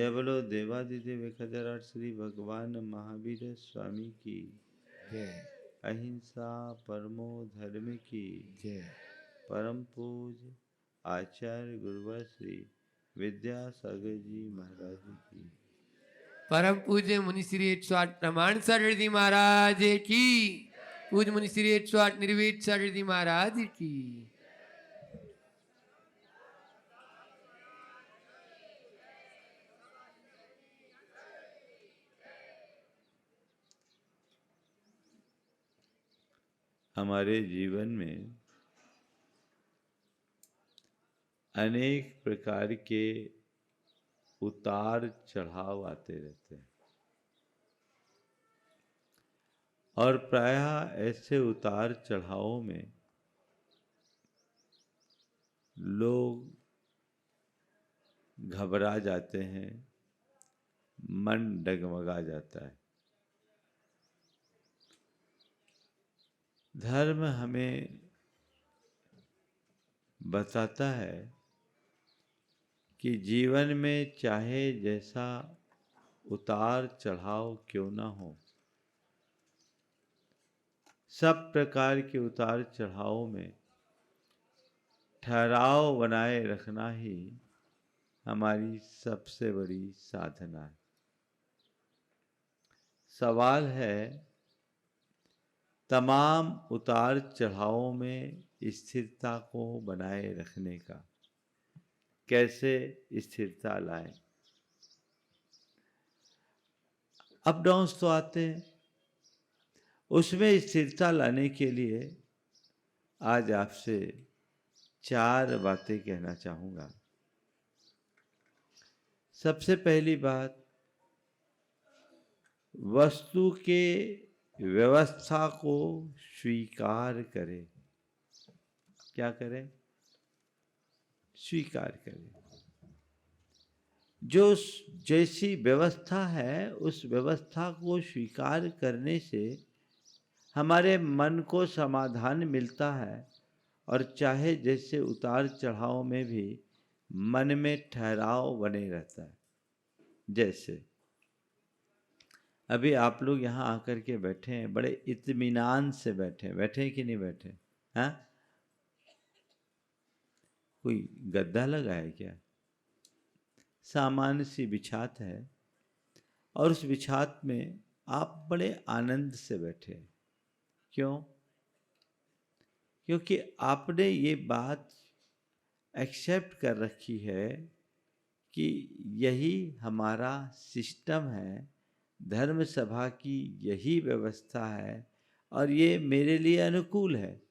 जय बोलो देवादिदेव खजराट श्री भगवान महावीर स्वामी की जय। अहिंसा परमो धर्म की जय। परम पूज्य आचार्य गुरुवर श्री विद्यासागर जी महाराज की परम पूज्य मुनि श्री 108 प्रमाण सागर जी महाराज की। पूज्य मुनि श्री 108 निर्वेद सागर जी महाराज की। हमारे जीवन में अनेक प्रकार के उतार चढ़ाव आते रहते हैं और प्रायः ऐसे उतार चढ़ावों में लोग घबरा जाते हैं, मन डगमगा जाता है। धर्म हमें बताता है कि जीवन में चाहे जैसा उतार चढ़ाव क्यों ना हो, सब प्रकार के उतार चढ़ाव में ठहराव बनाए रखना ही हमारी सबसे बड़ी साधना है। सवाल है तमाम उतार चढ़ावों में स्थिरता को बनाए रखने का। कैसे स्थिरता लाएं? अप डाउन्स तो आते हैं, उसमें स्थिरता लाने के लिए आज आपसे 4 बातें कहना चाहूँगा। सबसे पहली बात, वस्तु के व्यवस्था को स्वीकार करें। क्या करें? स्वीकार करें। जो जैसी व्यवस्था है उस व्यवस्था को स्वीकार करने से हमारे मन को समाधान मिलता है और चाहे जैसे उतार चढ़ाव में भी मन में ठहराव बने रहता है। जैसे अभी आप लोग यहाँ आकर के बैठे हैं, बड़े इत्मीनान से बैठे हैं। बैठे हैं कि नहीं बैठे? हाँ, कोई गद्दा लगा है क्या? सामान्य सी बिछात है और उस बिछात में आप बड़े आनंद से बैठे हैं। क्यों? क्योंकि आपने ये बात एक्सेप्ट कर रखी है कि यही हमारा सिस्टम है, धर्म सभा की यही व्यवस्था है और ये मेरे लिए अनुकूल है।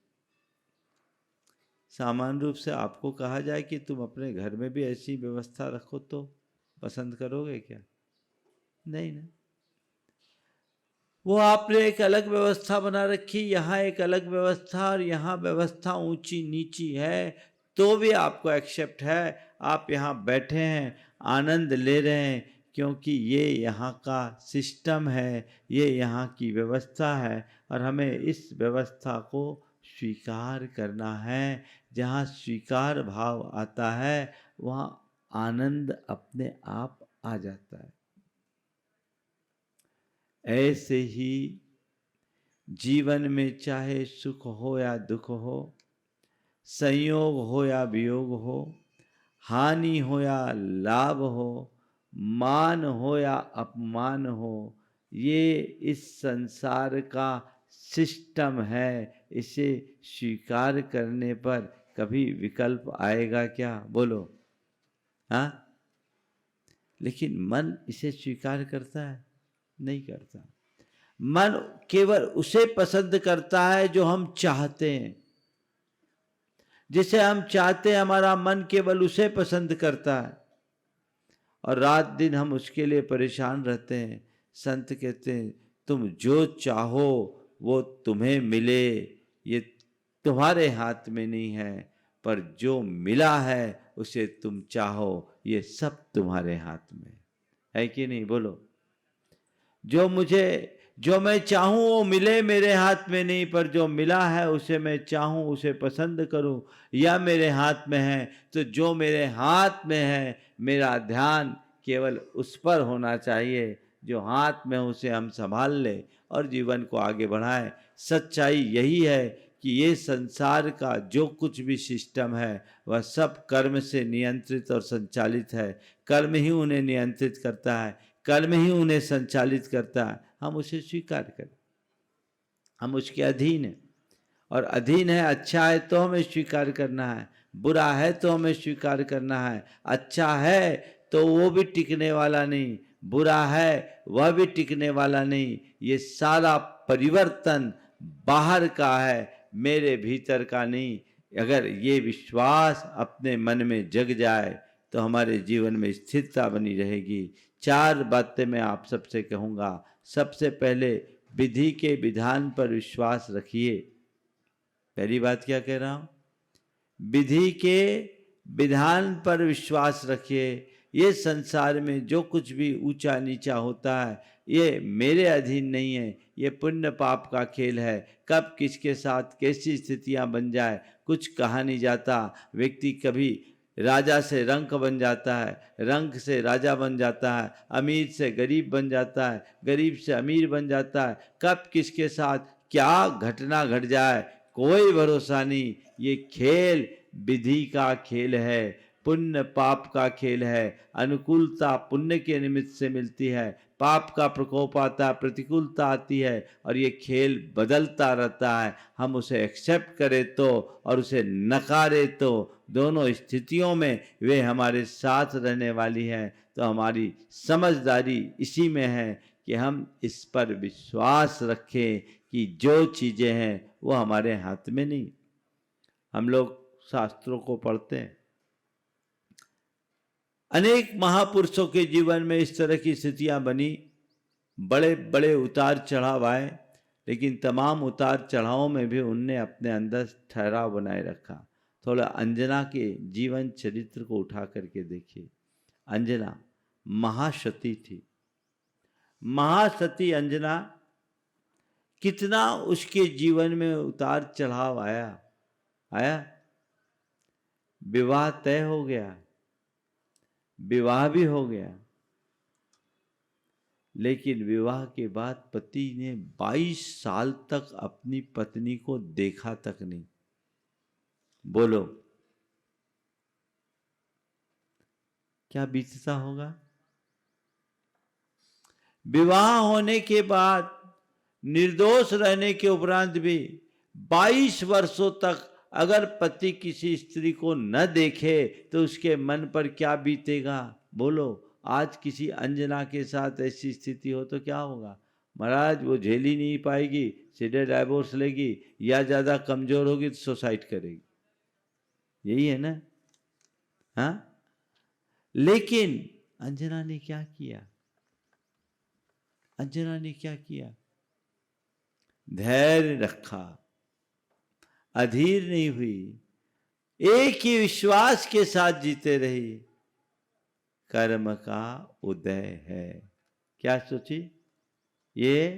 सामान्य रूप से आपको कहा जाए कि तुम अपने घर में भी ऐसी व्यवस्था रखो तो पसंद करोगे क्या? नहीं ना। वो आपने एक अलग व्यवस्था बना रखी, यहाँ एक अलग व्यवस्था और यहाँ व्यवस्था ऊंची नीची है तो भी आपको एक्सेप्ट है। आप यहाँ बैठे हैं, आनंद ले रहे हैं क्योंकि ये यहाँ का सिस्टम है, ये यहाँ की व्यवस्था है और हमें इस व्यवस्था को स्वीकार करना है। जहाँ स्वीकार भाव आता है वहाँ आनंद अपने आप आ जाता है। ऐसे ही जीवन में चाहे सुख हो या दुख हो, संयोग हो या वियोग हो, हानि हो या लाभ हो, मान हो या अपमान हो, ये इस संसार का सिस्टम है। इसे स्वीकार करने पर कभी विकल्प आएगा क्या? बोलो। हाँ, लेकिन मन इसे स्वीकार करता है? नहीं करता। मन केवल उसे पसंद करता है जो हम चाहते हैं। जिसे हम चाहते हैं हमारा मन केवल उसे पसंद करता है और रात दिन हम उसके लिए परेशान रहते हैं। संत कहते हैं तुम जो चाहो वो तुम्हें मिले, ये तुम्हारे हाथ में नहीं है, पर जो मिला है उसे तुम चाहो, ये सब तुम्हारे हाथ में है कि नहीं? बोलो। जो मैं चाहूँ वो मिले मेरे हाथ में नहीं, पर जो मिला है उसे मैं चाहूँ उसे पसंद करूँ या मेरे हाथ में है। तो जो मेरे हाथ में है मेरा ध्यान केवल उस पर होना चाहिए जो हाथ में उसे हम संभाल ले और जीवन को आगे बढ़ाएं। सच्चाई यही है कि ये संसार का जो कुछ भी सिस्टम है वह सब कर्म से नियंत्रित और संचालित है। कर्म ही उन्हें नियंत्रित करता है, कर्म ही उन्हें संचालित करता है। हम उसे स्वीकार करें, हम उसके अधीन हैं और अधीन है। अच्छा है तो हमें स्वीकार करना है, बुरा है तो हमें स्वीकार करना है। अच्छा है तो वो भी टिकने वाला नहीं, बुरा है वह भी टिकने वाला नहीं। ये सारा परिवर्तन बाहर का है, मेरे भीतर का नहीं। अगर ये विश्वास अपने मन में जग जाए तो हमारे जीवन में स्थिरता बनी रहेगी। 4 बातें मैं आप सबसे कहूँगा। सबसे पहले, विधि के विधान पर विश्वास रखिए। पहली बात क्या कह रहा हूं? विधि के विधान पर विश्वास रखिए। ये संसार में जो कुछ भी ऊंचा नीचा होता है ये मेरे अधीन नहीं है, ये पुण्य पाप का खेल है। कब किसके साथ कैसी स्थितियां बन जाए कुछ कहा नहीं जाता। व्यक्ति कभी राजा से रंक बन जाता है, रंक से राजा बन जाता है, अमीर से गरीब बन जाता है, गरीब से अमीर बन जाता है। कब किसके साथ क्या घटना घट जाए कोई भरोसा नहीं। ये खेल विधि का खेल है, पुण्य पाप का खेल है। अनुकूलता पुण्य के निमित्त से मिलती है, पाप का प्रकोप आता, प्रतिकूलता आती है और ये खेल बदलता रहता है। हम उसे एक्सेप्ट करें तो और उसे नकारे तो, दोनों स्थितियों में वे हमारे साथ रहने वाली हैं। तो हमारी समझदारी इसी में है कि हम इस पर विश्वास रखें कि जो चीज़ें हैं वो हमारे हाथ में नहीं। हम लोग शास्त्रों को पढ़ते हैं, अनेक महापुरुषों के जीवन में इस तरह की स्थितियां बनी, बड़े बड़े उतार चढ़ाव आए, लेकिन तमाम उतार चढ़ावों में भी उनने अपने अंदर ठहराव बनाए रखा। थोड़ा अंजना के जीवन चरित्र को उठा करके देखिए। अंजना महासती थी, महासती अंजना। कितना उसके जीवन में उतार चढ़ाव आया। विवाह तय हो गया, विवाह भी हो गया, लेकिन विवाह के बाद पति ने 22 साल तक अपनी पत्नी को देखा तक नहीं। बोलो क्या बीतता होगा? विवाह होने के बाद निर्दोष रहने के उपरांत भी 22 वर्षों तक अगर पति किसी स्त्री को न देखे तो उसके मन पर क्या बीतेगा? बोलो, आज किसी अंजना के साथ ऐसी स्थिति हो तो क्या होगा? महाराज वो झेल ही नहीं पाएगी, सीधे डाइवोर्स लेगी, या ज़्यादा कमज़ोर होगी तो सुसाइड करेगी। यही है ना? हाँ, लेकिन अंजना ने क्या किया? अंजना ने क्या किया? धैर्य रखा, अधीर नहीं हुई, एक ही विश्वास के साथ जीते रही। कर्म का उदय है। क्या सोची? ये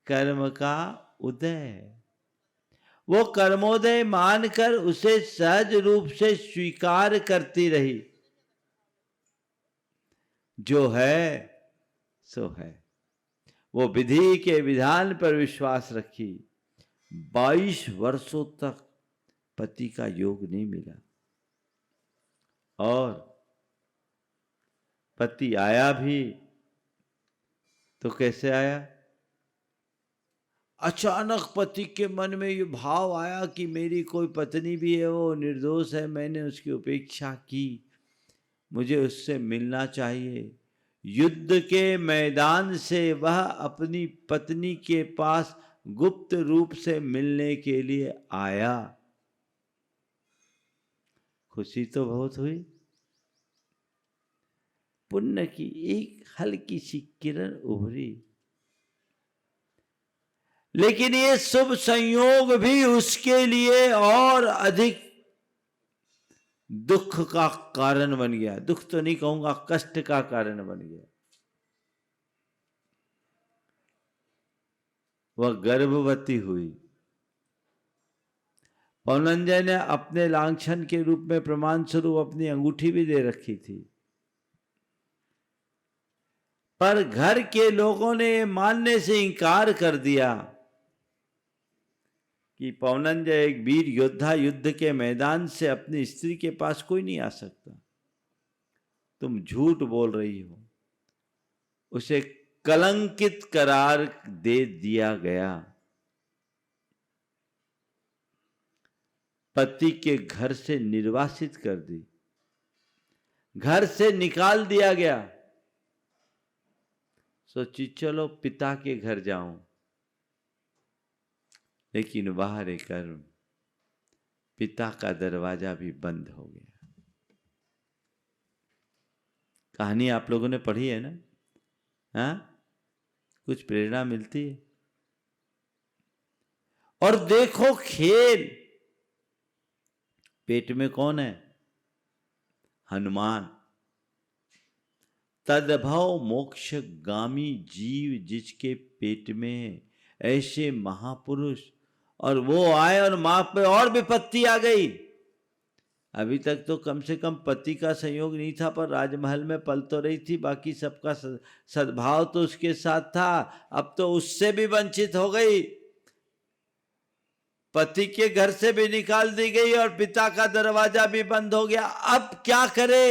कर्म का उदय है। वो कर्मोदय मानकर उसे सहज रूप से स्वीकार करती रही। जो है सो है। वो विधि के विधान पर विश्वास रखी। 22 वर्षों तक पति का योग नहीं मिला और पति आया भी तो कैसे आया? अचानक पति के मन में ये भाव आया कि मेरी कोई पत्नी भी है, वो निर्दोष है, मैंने उसकी उपेक्षा की, मुझे उससे मिलना चाहिए। युद्ध के मैदान से वह अपनी पत्नी के पास गुप्त रूप से मिलने के लिए आया। खुशी तो बहुत हुई, पुण्य की एक हल्की सी किरण उभरी, लेकिन ये शुभ संयोग भी उसके लिए और अधिक दुख का कारण बन गया। दुख तो नहीं कहूंगा, कष्ट का कारण बन गया। वह गर्भवती हुई। पौनंजय ने अपने लांछन के रूप में प्रमाण स्वरूप अपनी अंगूठी भी दे रखी थी। पर घर के लोगों ने ये मानने से इनकार कर दिया कि पवनंजय एक वीर योद्धा, युद्ध के मैदान से अपनी स्त्री के पास कोई नहीं आ सकता, तुम झूठ बोल रही हो। उसे कलंकित करार दे दिया गया, पति के घर से निर्वासित कर दी, घर से निकाल दिया गया। सोची चलो पिता के घर जाऊं, लेकिन बाहर कर पिता का दरवाजा भी बंद हो गया। कहानी आप लोगों ने पढ़ी है ना? हाँ, कुछ प्रेरणा मिलती है। और देखो खेल, पेट में कौन है? हनुमान। तदभव मोक्षगामी जीव जिसके पेट में ऐसे महापुरुष, और वो आए और मां पे और विपत्ति आ गई। अभी तक तो कम से कम पति का संयोग नहीं था, पर राजमहल में पल तो रही थी, बाकी सबका सद्भाव तो उसके साथ था। अब तो उससे भी वंचित हो गई, पति के घर से भी निकाल दी गई और पिता का दरवाजा भी बंद हो गया। अब क्या करे?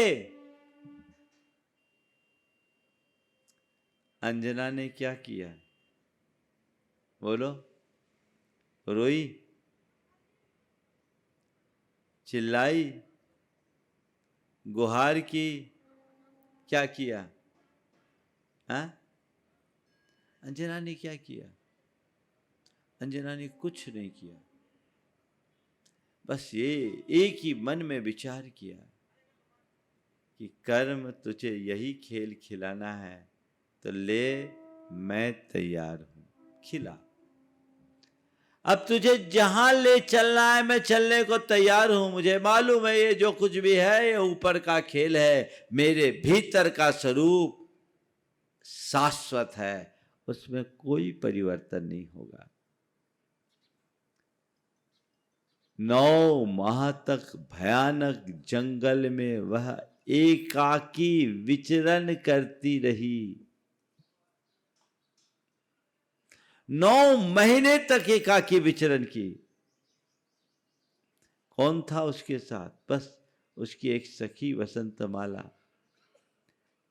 अंजना ने क्या किया? बोलो। रोई, चिल्लाई, गुहार की, क्या किया? हाँ? अंजना ने क्या किया? अंजना ने कुछ नहीं किया, बस ये एक ही मन में विचार किया कि कर्म तुझे यही खेल खिलाना है तो ले, मैं तैयार हूं, खिला। अब तुझे जहां ले चलना है मैं चलने को तैयार हूं। मुझे मालूम है ये जो कुछ भी है ये ऊपर का खेल है, मेरे भीतर का स्वरूप शाश्वत है, उसमें कोई परिवर्तन नहीं होगा। 9 माह तक भयानक जंगल में वह एकाकी विचरण करती रही। 9 महीने तक एकाकी विचरण की। कौन था उसके साथ? बस उसकी एक सखी वसंतमाला।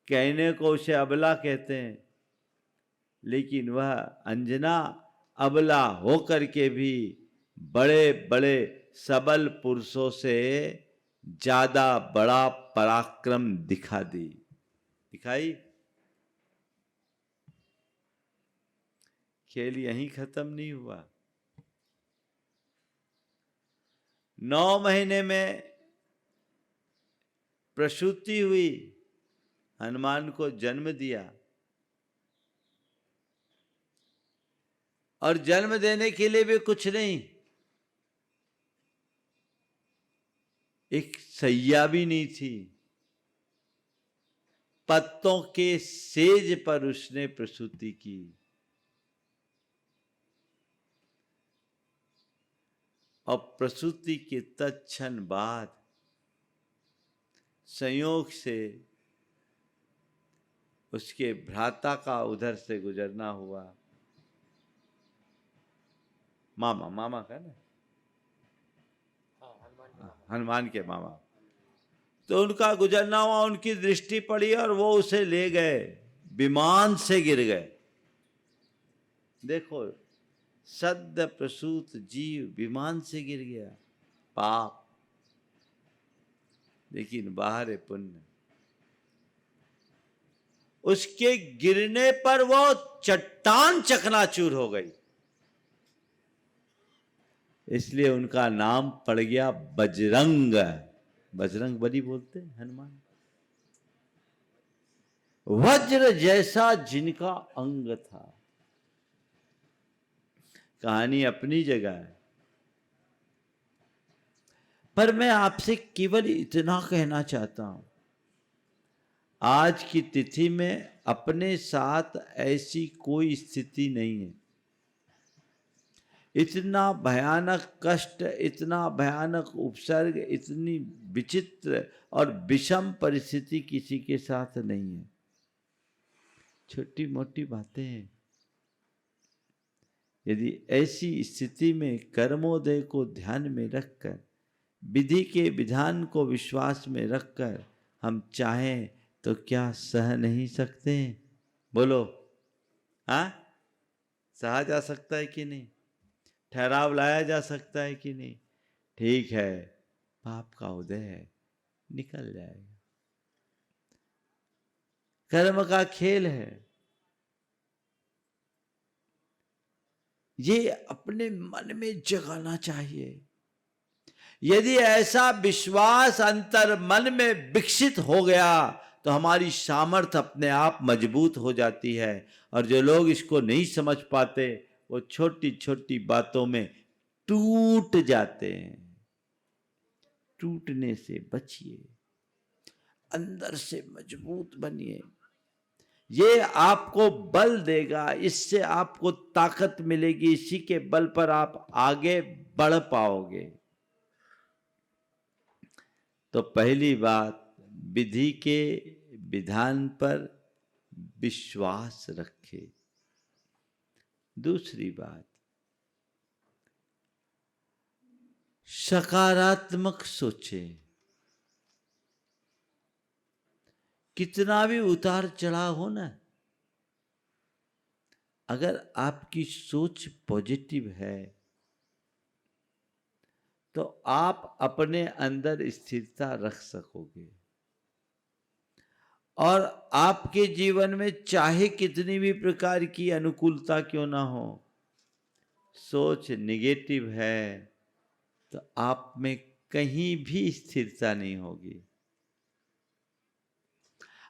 कहने को उसे अबला कहते हैं, लेकिन वह अंजना अबला होकर के भी बड़े बड़े सबल पुरुषों से ज्यादा बड़ा पराक्रम दिखाई। खेल यहीं खत्म नहीं हुआ। 9 महीने में प्रसूति हुई, हनुमान को जन्म दिया, और जन्म देने के लिए भी कुछ नहीं, एक सैया भी नहीं थी, पत्तों के सेज पर उसने प्रसूति की। और प्रसूति के तत्क्षण बाद संयोग से उसके भ्राता का उधर से गुजरना हुआ। मामा का ना, हनुमान के मामा, तो उनका गुजरना हुआ, उनकी दृष्टि पड़ी और वो उसे ले गए, विमान से गिर गए। देखो, सद्य प्रसूत जीव विमान से गिर गया, पाप, लेकिन बाहर है पुण्य। उसके गिरने पर वो चट्टान चकनाचूर हो गई, इसलिए उनका नाम पड़ गया बजरंग। बजरंग बली बोलते हनुमान। वज्र जैसा जिनका अंग था। कहानी अपनी जगह है, पर मैं आपसे केवल इतना कहना चाहता हूं, आज की तिथि में अपने साथ ऐसी कोई स्थिति नहीं है। इतना भयानक कष्ट, इतना भयानक उपसर्ग, इतनी विचित्र और विषम परिस्थिति किसी के साथ नहीं है। छोटी मोटी बातें हैं। यदि ऐसी स्थिति में कर्मोदय को ध्यान में रखकर, विधि के विधान को विश्वास में रखकर हम चाहें तो क्या सह नहीं सकते? बोलो, हाँ? सहा जा सकता है कि नहीं? ठहराव लाया जा सकता है कि नहीं? ठीक है, पाप का उदय है, निकल जाएगा। कर्म का खेल है। ये अपने मन में जगाना चाहिए। यदि ऐसा विश्वास अंतर मन में विकसित हो गया तो हमारी सामर्थ्य अपने आप मजबूत हो जाती है। और जो लोग इसको नहीं समझ पाते वो छोटी छोटी बातों में टूट जाते हैं। टूटने से बचिए, अंदर से मजबूत बनिए। ये आपको बल देगा, इससे आपको ताकत मिलेगी, इसी के बल पर आप आगे बढ़ पाओगे। तो पहली बात, विधि के विधान पर विश्वास रखे। दूसरी बात, सकारात्मक सोचे। कितना भी उतार चढ़ाव हो ना, अगर आपकी सोच पॉजिटिव है तो आप अपने अंदर स्थिरता रख सकोगे। और आपके जीवन में चाहे कितनी भी प्रकार की अनुकूलता क्यों ना हो, सोच निगेटिव है तो आप में कहीं भी स्थिरता नहीं होगी।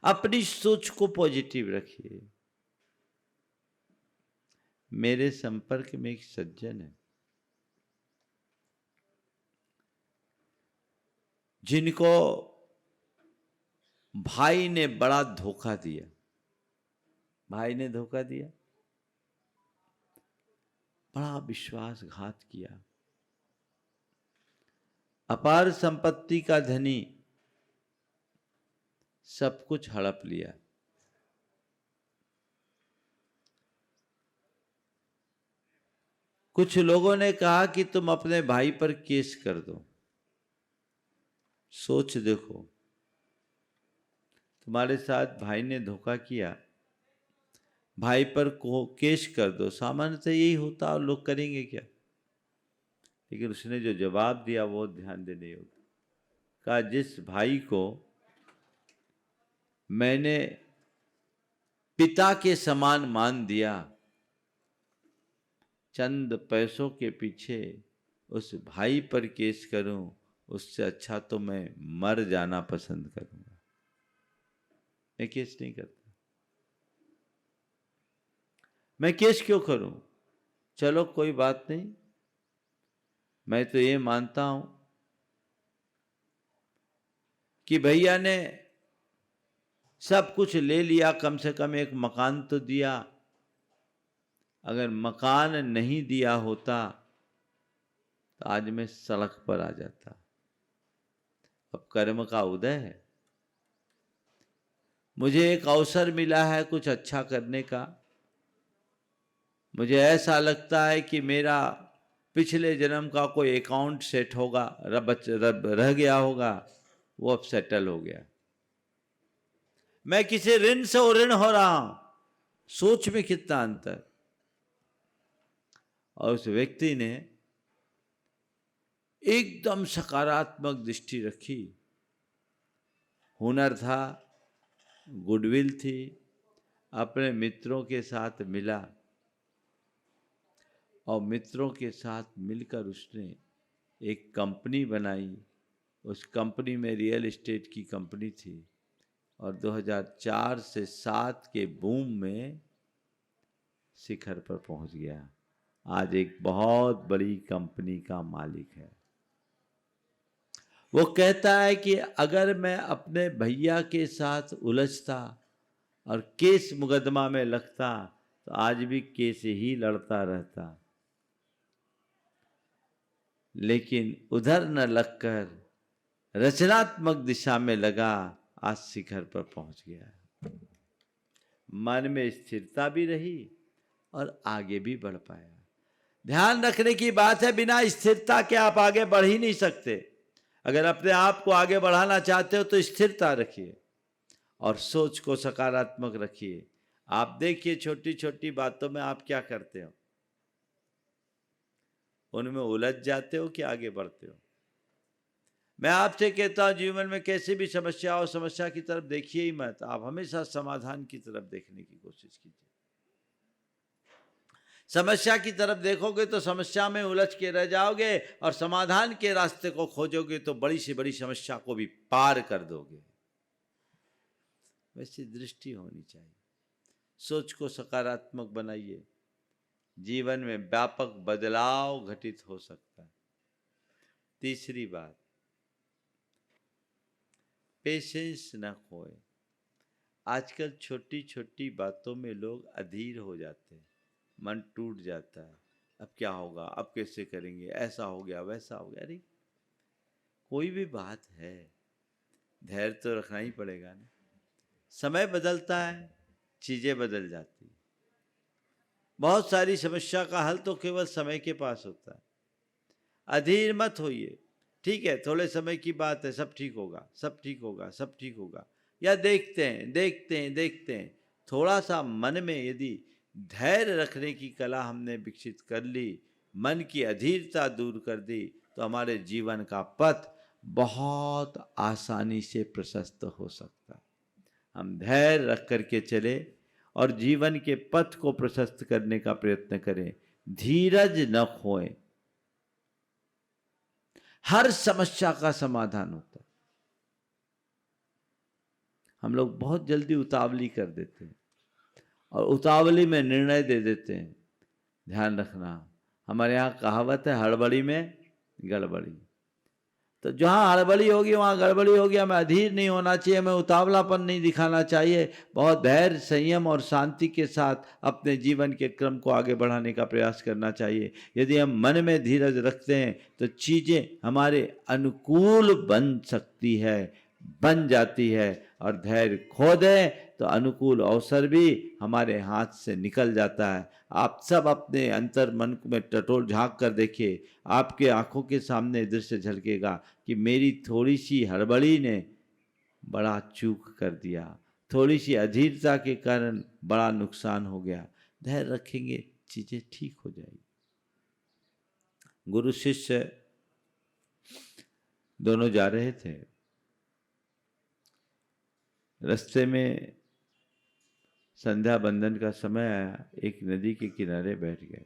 अपनी सोच को पॉजिटिव रखिए। मेरे संपर्क में एक सज्जन है जिनको भाई ने बड़ा धोखा दिया। भाई ने धोखा दिया, बड़ा विश्वासघात किया, अपार संपत्ति का धनी, सब कुछ हड़प लिया। कुछ लोगों ने कहा कि तुम अपने भाई पर केस कर दो। सोच देखो, तुम्हारे साथ भाई ने धोखा किया, भाई पर केस कर दो। सामान्यतः यही होता और लोग करेंगे क्या? लेकिन उसने जो जवाब दिया वो ध्यान देने योग्य। कहा, जिस भाई को मैंने पिता के समान मान दिया, चंद पैसों के पीछे उस भाई पर केस करूं, उससे अच्छा तो मैं मर जाना पसंद करूंगा। मैं केस नहीं करता। मैं केस क्यों करूं? चलो कोई बात नहीं, मैं तो ये मानता हूं कि भैया ने सब कुछ ले लिया, कम से कम एक मकान तो दिया। अगर मकान नहीं दिया होता तो आज मैं सड़क पर आ जाता। अब कर्म का उदय है, मुझे एक अवसर मिला है कुछ अच्छा करने का। मुझे ऐसा लगता है कि मेरा पिछले जन्म का कोई अकाउंट सेट होगा, रह गया होगा, वो अब सेटल हो गया। मैं किसी ऋण से ऋण हो रहा हूं। सोच में कितना अंतर। और उस व्यक्ति ने एकदम सकारात्मक दृष्टि रखी। हुनर था, गुडविल थी, अपने मित्रों के साथ मिला और मित्रों के साथ मिलकर उसने एक कंपनी बनाई। उस कंपनी में रियल एस्टेट की कंपनी थी और 2004 से 7 के बूम में शिखर पर पहुंच गया। आज एक बहुत बड़ी कंपनी का मालिक है। वो कहता है कि अगर मैं अपने भैया के साथ उलझता और केस मुकदमा में लगता तो आज भी केस ही लड़ता रहता, लेकिन उधर न लगकर रचनात्मक दिशा में लगा, आज शिखर पर पहुंच गया। मन में स्थिरता भी रही और आगे भी बढ़ पाया। ध्यान रखने की बात है, बिना स्थिरता के आप आगे बढ़ ही नहीं सकते। अगर अपने आप को आगे बढ़ाना चाहते हो तो स्थिरता रखिए और सोच को सकारात्मक रखिए। आप देखिए छोटी छोटी बातों में आप क्या करते हो, उनमें उलझ जाते हो कि आगे बढ़ते हो। मैं आपसे कहता हूं जीवन में कैसी भी समस्या हो, समस्या की तरफ देखिए ही मत, आप हमेशा समाधान की तरफ देखने की कोशिश कीजिए। समस्या की तरफ देखोगे तो समस्या में उलझ के रह जाओगे और समाधान के रास्ते को खोजोगे तो बड़ी से बड़ी समस्या को भी पार कर दोगे। वैसी दृष्टि होनी चाहिए। सोच को सकारात्मक बनाइए, जीवन में व्यापक बदलाव घटित हो सकता है। तीसरी बात, पेशेंस न खोए। आजकल छोटी छोटी बातों में लोग अधीर हो जाते हैं, मन टूट जाता है। अब क्या होगा, अब कैसे करेंगे, ऐसा हो गया वैसा हो गया। अरे कोई भी बात है, धैर्य तो रखना ही पड़ेगा ना। समय बदलता है, चीजें बदल जाती हैं। बहुत सारी समस्या का हल तो केवल समय के पास होता है। अधीर मत होइए, ठीक है थोड़े समय की बात है, सब ठीक होगा, सब ठीक होगा, सब ठीक होगा। या देखते हैं देखते हैं देखते हैं। थोड़ा सा मन में यदि धैर्य रखने की कला हमने विकसित कर ली, मन की अधीरता दूर कर दी, तो हमारे जीवन का पथ बहुत आसानी से प्रशस्त हो सकता है। हम धैर्य रख करके चले और जीवन के पथ को प्रशस्त करने का प्रयत्न करें। धीरज न खोएं। हर समस्या का समाधान होता है। हम लोग बहुत जल्दी उतावली कर देते हैं और उतावली में निर्णय दे देते हैं। ध्यान रखना, हमारे यहाँ कहावत है, हड़बड़ी में गड़बड़ी। तो जहाँ हड़बड़ी होगी वहाँ गड़बड़ी होगी। हमें अधीर नहीं होना चाहिए, हमें उतावलापन नहीं दिखाना चाहिए। बहुत धैर्य, संयम और शांति के साथ अपने जीवन के क्रम को आगे बढ़ाने का प्रयास करना चाहिए। यदि हम मन में धीरज रखते हैं तो चीज़ें हमारे अनुकूल बन सकती है, बन जाती है। और धैर्य खो दें तो अनुकूल अवसर भी हमारे हाथ से निकल जाता है। आप सब अपने अंतर मन में टटोल झांक कर देखिए, आपके आंखों के सामने दृश्य झलकेगा कि मेरी थोड़ी सी हड़बड़ी ने बड़ा चूक कर दिया, थोड़ी सी अधीरता के कारण बड़ा नुकसान हो गया। धैर्य रखेंगे, चीजें ठीक हो जाएगी। गुरु शिष्य दोनों जा रहे थे, रास्ते में संध्या बंदन का समय आया, एक नदी के किनारे बैठ गए।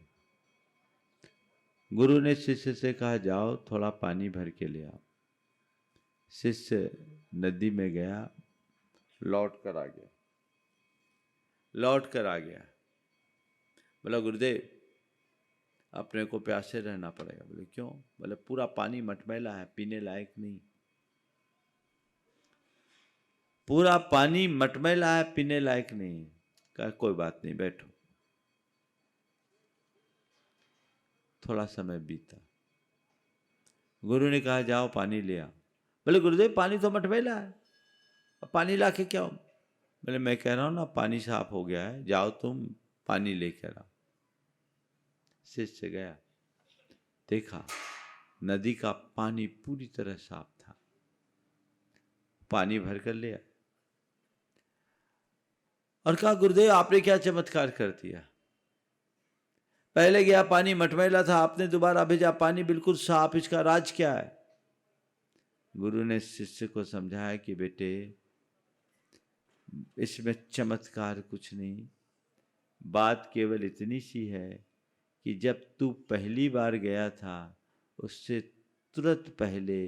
गुरु ने शिष्य से कहा, जाओ थोड़ा पानी भर के ले आओ। शिष्य नदी में गया, लौट कर आ गया। बोला, गुरुदेव अपने को प्यासे रहना पड़ेगा। बोले, क्यों? बोले, पूरा पानी मटमैला है, पीने लायक नहीं। पूरा पानी मटमैला है, पीने लायक नहीं। कहा, कोई बात नहीं, बैठो। थोड़ा समय बीता, गुरु ने कहा, जाओ पानी ले आओ। बोले, गुरुदेव पानी तो मटमैला है, पानी ला के क्या हो? बोले, मैं कह रहा हूं ना, पानी साफ हो गया है, जाओ तुम पानी लेकर आओ। शिष्य गया, देखा नदी का पानी पूरी तरह साफ था। पानी भर कर ले आया और कहा, गुरुदेव आपने क्या चमत्कार कर दिया। पहले गया पानी मटमैला था, आपने दोबारा भेजा पानी बिल्कुल साफ, इसका राज क्या है? गुरु ने शिष्य को समझाया कि बेटे इसमें चमत्कार कुछ नहीं, बात केवल इतनी सी है कि जब तू पहली बार गया था उससे तुरंत पहले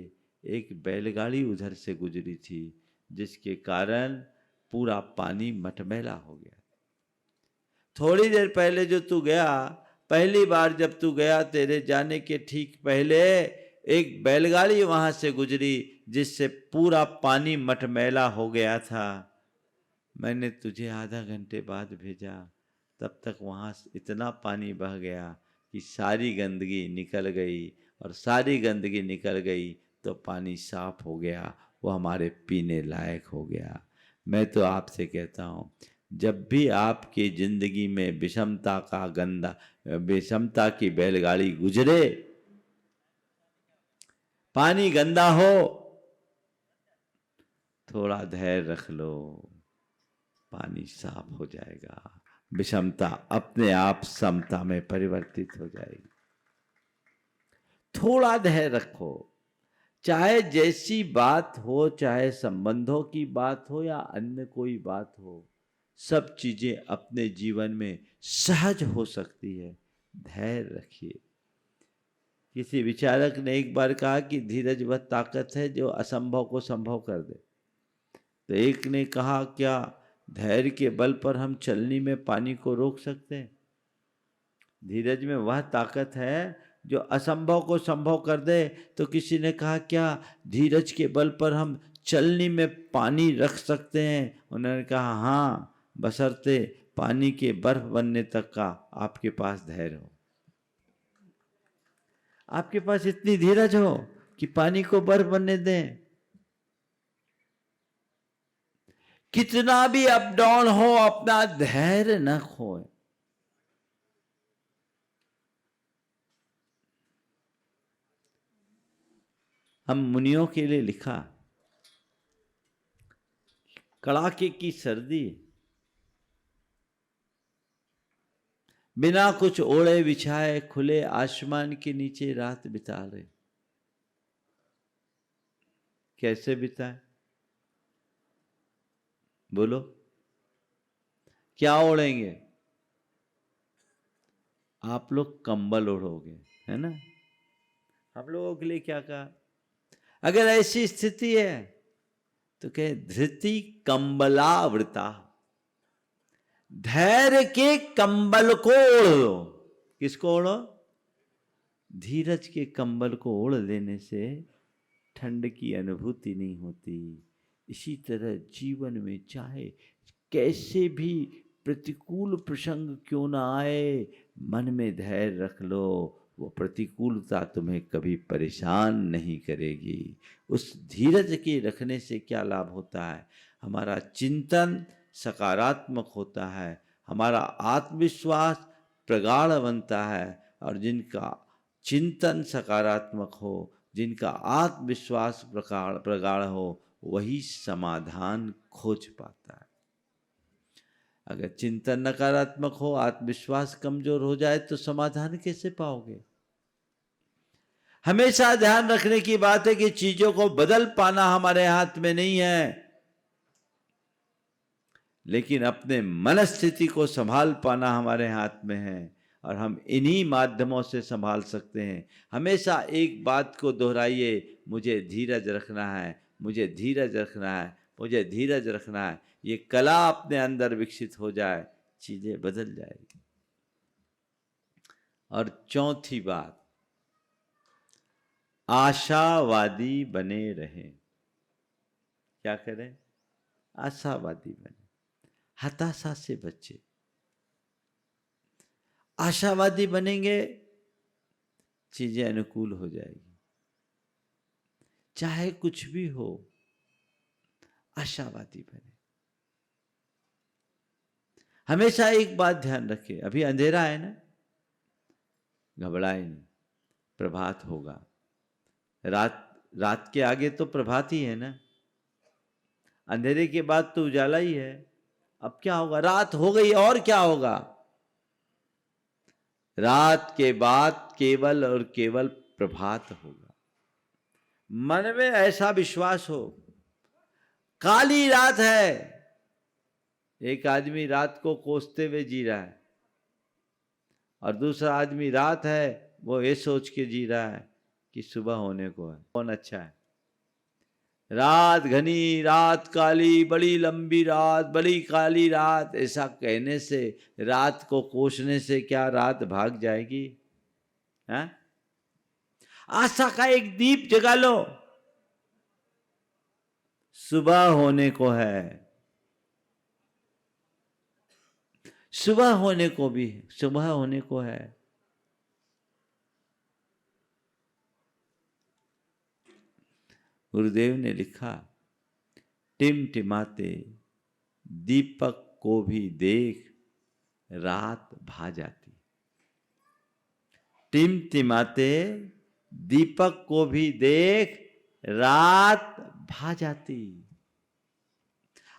एक बैलगाड़ी उधर से गुजरी थी, जिसके कारण पूरा पानी मटमैला हो गया। थोड़ी देर पहले जो तू गया, पहली बार जब तू गया, तेरे जाने के ठीक पहले एक बैलगाड़ी वहां से गुजरी जिससे पूरा पानी मटमैला हो गया था। मैंने तुझे आधा घंटे बाद भेजा, तब तक वहाँ इतना पानी बह गया कि सारी गंदगी निकल गई, और सारी गंदगी निकल गई तो पानी साफ हो गया, वो हमारे पीने लायक हो गया। मैं तो आपसे कहता हूँ, जब भी आपकी जिंदगी में विषमता की बैलगाड़ी गुजरे, पानी गंदा हो, थोड़ा धैर्य रख लो, पानी साफ हो जाएगा, विषमता अपने आप समता में परिवर्तित हो जाएगी। थोड़ा धैर्य रखो, चाहे जैसी बात हो, चाहे संबंधों की बात हो या अन्य कोई बात हो, सब चीजें अपने जीवन में सहज हो सकती है। धैर्य रखिए। किसी विचारक ने एक बार कहा कि धीरज वह ताकत है जो असंभव को संभव कर दे। तो एक ने कहा, क्या धैर्य के बल पर हम चलनी में पानी को रोक सकते हैं? धीरज में वह ताकत है जो असंभव को संभव कर दे। तो किसी ने कहा, क्या धीरज के बल पर हम चलनी में पानी रख सकते हैं? उन्होंने कहा, हाँ, बशर्ते पानी के बर्फ बनने तक का आपके पास धैर्य हो। आपके पास इतनी धीरज हो कि पानी को बर्फ बनने दें। कितना भी अप डाउन हो, अपना धैर्य न खोए। हम मुनियों के लिए लिखा, कड़ाके की सर्दी, बिना कुछ ओढ़े बिछाए खुले आसमान के नीचे रात बिता रहे। कैसे बिताए? बोलो, क्या ओढ़ेंगे? आप लोग कंबल ओढ़ोगे, है ना? हम लोगों के लिए क्या कहा? अगर ऐसी स्थिति है तो कहे, धृति कंबलावृता, धैर्य के कंबल को ओढ़ लो। किसको ओढ़ो? धीरज के कंबल को ओढ़ लेने से ठंड की अनुभूति नहीं होती। इसी तरह जीवन में चाहे कैसे भी प्रतिकूल प्रसंग क्यों ना आए, मन में धैर्य रख लो, वो प्रतिकूलता तुम्हें कभी परेशान नहीं करेगी। उस धीरज के रखने से क्या लाभ होता है? हमारा चिंतन सकारात्मक होता है, हमारा आत्मविश्वास प्रगाढ़ बनता है, और जिनका चिंतन सकारात्मक हो, जिनका आत्मविश्वास प्रगाढ़ हो, वही समाधान खोज पाता है। अगर चिंतन नकारात्मक हो, आत्मविश्वास कमजोर हो जाए तो समाधान कैसे पाओगे? हमेशा ध्यान रखने की बात है कि चीजों को बदल पाना हमारे हाथ में नहीं है, लेकिन अपने मनस्थिति को संभाल पाना हमारे हाथ में है, और हम इन्हीं माध्यमों से संभाल सकते हैं। हमेशा एक बात को दोहराइए, मुझे धीरज रखना है, मुझे धीरज रखना है, मुझे धीरज रखना है। ये कला अपने अंदर विकसित हो जाए, चीजें बदल जाएगी। और चौथी बात, आशावादी बने रहें। क्या करें? आशावादी बने, हताशा से बचे। आशावादी बनेंगे, चीजें अनुकूल हो जाएगी। चाहे कुछ भी हो, आशावादी बने। हमेशा एक बात ध्यान रखें, अभी अंधेरा है ना, घबराए नहीं, प्रभात होगा। रात के आगे तो प्रभात ही है ना, अंधेरे के बाद तो उजाला ही है। अब क्या होगा? रात हो गई, और क्या होगा? रात के बाद केवल और केवल प्रभात होगा। मन में ऐसा विश्वास हो, काली रात है। एक आदमी रात को कोसते हुए जी रहा है, और दूसरा आदमी रात है वो ये सोच के जी रहा है कि सुबह होने को है। कौन अच्छा है? रात घनी, रात काली, बड़ी लंबी रात, बड़ी काली रात, ऐसा कहने से, रात को कोसने से क्या रात भाग जाएगी? है? आशा का एक दीप जगा लो, सुबह होने को है। सुबह होने को भी, सुबह होने को है। गुरुदेव ने लिखा, टिमटिमाते दीपक को भी देख रात भा जाती। टिमटिमाते दीपक को भी देख रात भा जाती।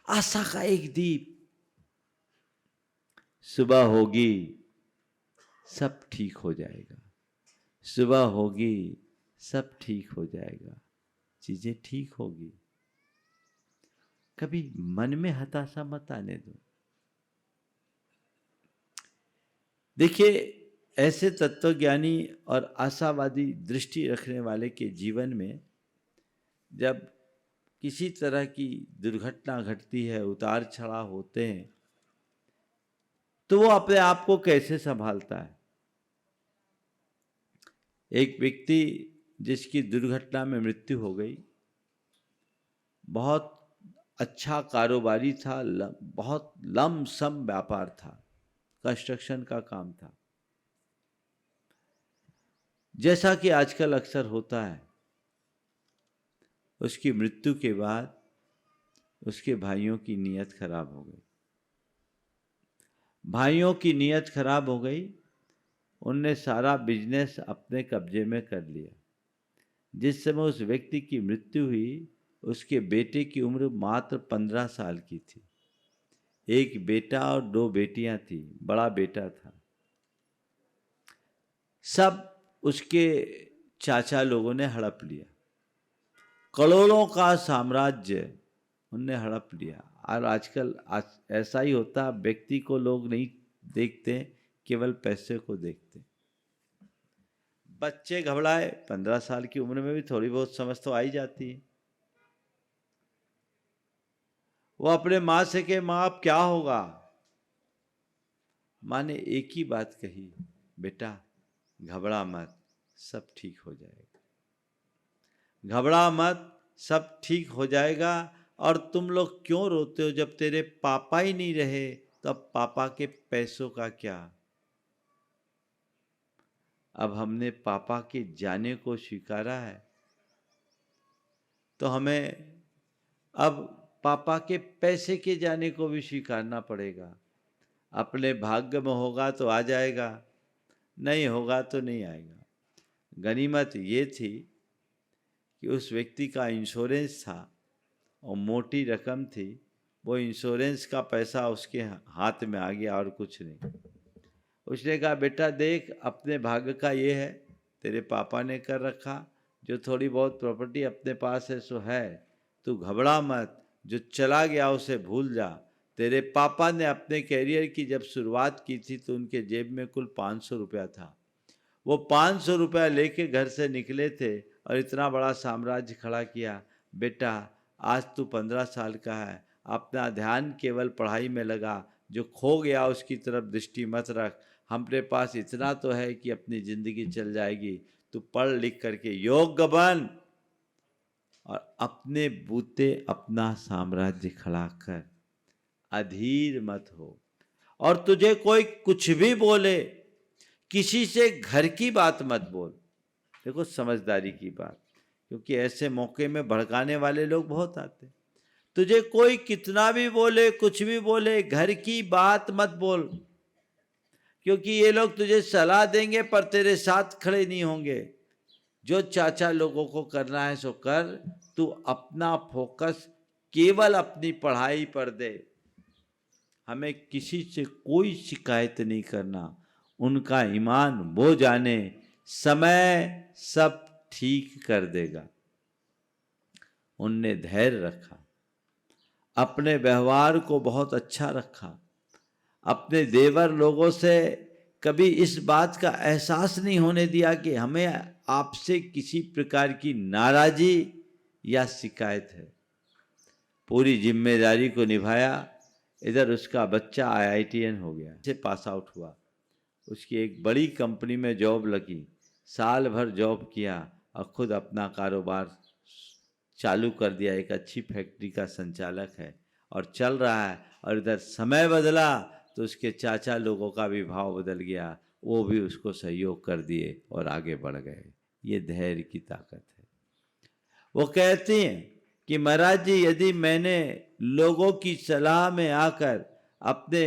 आशा का एक दीप, सुबह होगी सब ठीक हो जाएगा, सुबह होगी सब ठीक हो जाएगा, चीजें ठीक होगी। कभी मन में हताशा मत आने दो। देखिए, ऐसे तत्वज्ञानी और आशावादी दृष्टि रखने वाले के जीवन में जब किसी तरह की दुर्घटना घटती है, उतार चढ़ाव होते हैं, तो वो अपने आप को कैसे संभालता है। एक व्यक्ति जिसकी दुर्घटना में मृत्यु हो गई, बहुत अच्छा कारोबारी था, बहुत लमसम व्यापार था, कंस्ट्रक्शन का काम था। जैसा कि आजकल अक्सर होता है, उसकी मृत्यु के बाद उसके भाइयों की नीयत खराब हो गई। भाइयों की नीयत खराब हो गई, उनने सारा बिजनेस अपने कब्जे में कर लिया। जिस समय उस व्यक्ति की मृत्यु हुई, उसके बेटे की उम्र मात्र 15 साल की थी। एक बेटा और 2 बेटियां थी, बड़ा बेटा था। सब उसके चाचा लोगों ने हड़प लिया, करोड़ों का साम्राज्य उनने हड़प लिया। और आजकल ऐसा ही होता, व्यक्ति को लोग नहीं देखते, केवल पैसे को देखते। बच्चे घबराए, 15 साल की उम्र में भी थोड़ी बहुत समझ तो आई जाती है। वो अपने माँ से कहे, माँ अब क्या होगा। माँ ने एक ही बात कही, बेटा घबरा मत, सब ठीक हो जाएगा, घबरा मत, सब ठीक हो जाएगा। और तुम लोग क्यों रोते हो, जब तेरे पापा ही नहीं रहे तो अब पापा के पैसों का क्या। अब हमने पापा के जाने को स्वीकारा है, तो हमें अब पापा के पैसे के जाने को भी स्वीकारना पड़ेगा। अपने भाग्य में होगा तो आ जाएगा, नहीं होगा तो नहीं आएगा। गनीमत ये थी कि उस व्यक्ति का इंश्योरेंस था और मोटी रकम थी, वो इंश्योरेंस का पैसा उसके हाथ में आ गया और कुछ नहीं। उसने कहा, बेटा देख, अपने भाग्य का ये है, तेरे पापा ने कर रखा, जो थोड़ी बहुत प्रॉपर्टी अपने पास है सो है, तू घबरा मत, जो चला गया उसे भूल जा। तेरे पापा ने अपने कैरियर की जब शुरुआत की थी तो उनके जेब में कुल 500 रुपया था। वो 500 रुपया लेके घर से निकले थे और इतना बड़ा साम्राज्य खड़ा किया। बेटा आज तू 15 साल का है, अपना ध्यान केवल पढ़ाई में लगा, जो खो गया उसकी तरफ दृष्टि मत रख। हमारे पास इतना तो है कि अपनी जिंदगी चल जाएगी, तू पढ़ लिख करके योग्य बन और अपने बूते अपना साम्राज्य खड़ा कर, अधीर मत हो। और तुझे कोई कुछ भी बोले, किसी से घर की बात मत बोल। देखो समझदारी की बात, क्योंकि ऐसे मौके में भड़काने वाले लोग बहुत आते। तुझे कोई कितना भी बोले, कुछ भी बोले, घर की बात मत बोल, क्योंकि ये लोग तुझे सलाह देंगे पर तेरे साथ खड़े नहीं होंगे। जो चाचा लोगों को करना है सो कर, तू अपना फोकस केवल अपनी पढ़ाई पर दे। हमें किसी से कोई शिकायत नहीं करना, उनका ईमान वो जाने, समय सब ठीक कर देगा। उनने धैर्य रखा, अपने व्यवहार को बहुत अच्छा रखा, अपने देवर लोगों से कभी इस बात का एहसास नहीं होने दिया कि हमें आपसे किसी प्रकार की नाराजी या शिकायत है। पूरी जिम्मेदारी को निभाया। इधर उसका बच्चा IITN हो गया, से पास आउट हुआ, उसकी एक बड़ी कंपनी में जॉब लगी, साल भर जॉब किया और खुद अपना कारोबार चालू कर दिया। एक अच्छी फैक्ट्री का संचालक है और चल रहा है। और इधर समय बदला तो उसके चाचा लोगों का भी भाव बदल गया, वो भी उसको सहयोग कर दिए और आगे बढ़ गए। ये धैर्य की ताकत है। वो कहती हैं कि महाराज जी, यदि मैंने लोगों की सलाह में आकर अपने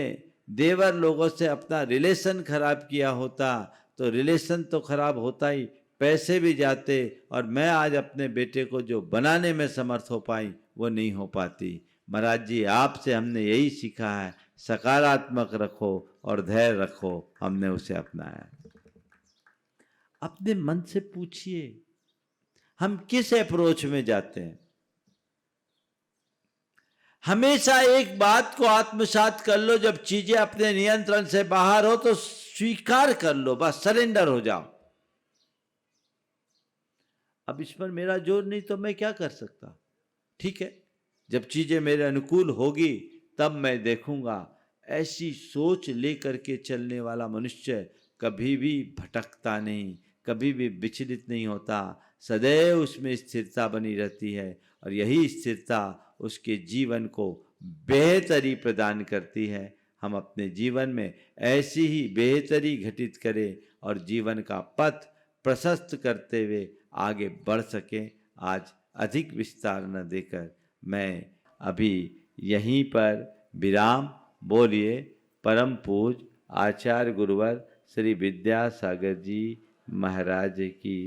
देवर लोगों से अपना रिलेशन खराब किया होता तो रिलेशन तो खराब होता ही, पैसे भी जाते, और मैं आज अपने बेटे को जो बनाने में समर्थ हो पाई वो नहीं हो पाती। महाराज जी, आपसे हमने यही सीखा है, सकारात्मक रखो और धैर्य रखो। हमने उसे अपनाया। अपने मन से पूछिए, हम किस अप्रोच में जाते हैं। हमेशा एक बात को आत्मसात कर लो, जब चीजें अपने नियंत्रण से बाहर हो तो स्वीकार कर लो, बस सरेंडर हो जाओ। अब इस पर मेरा जोर नहीं तो मैं क्या कर सकता। ठीक है, जब चीजें मेरे अनुकूल होगी तब मैं देखूंगा। ऐसी सोच लेकर के चलने वाला मनुष्य कभी भी भटकता नहीं, कभी भी विचलित नहीं होता, सदैव उसमें स्थिरता बनी रहती है, और यही स्थिरता उसके जीवन को बेहतरी प्रदान करती है। हम अपने जीवन में ऐसी ही बेहतरी घटित करें और जीवन का पथ प्रशस्त करते हुए आगे बढ़ सकें। आज अधिक विस्तार न देकर मैं अभी यहीं पर विराम। बोलिए परम पूज्य आचार्य गुरुवर श्री विद्यासागर जी महाराज की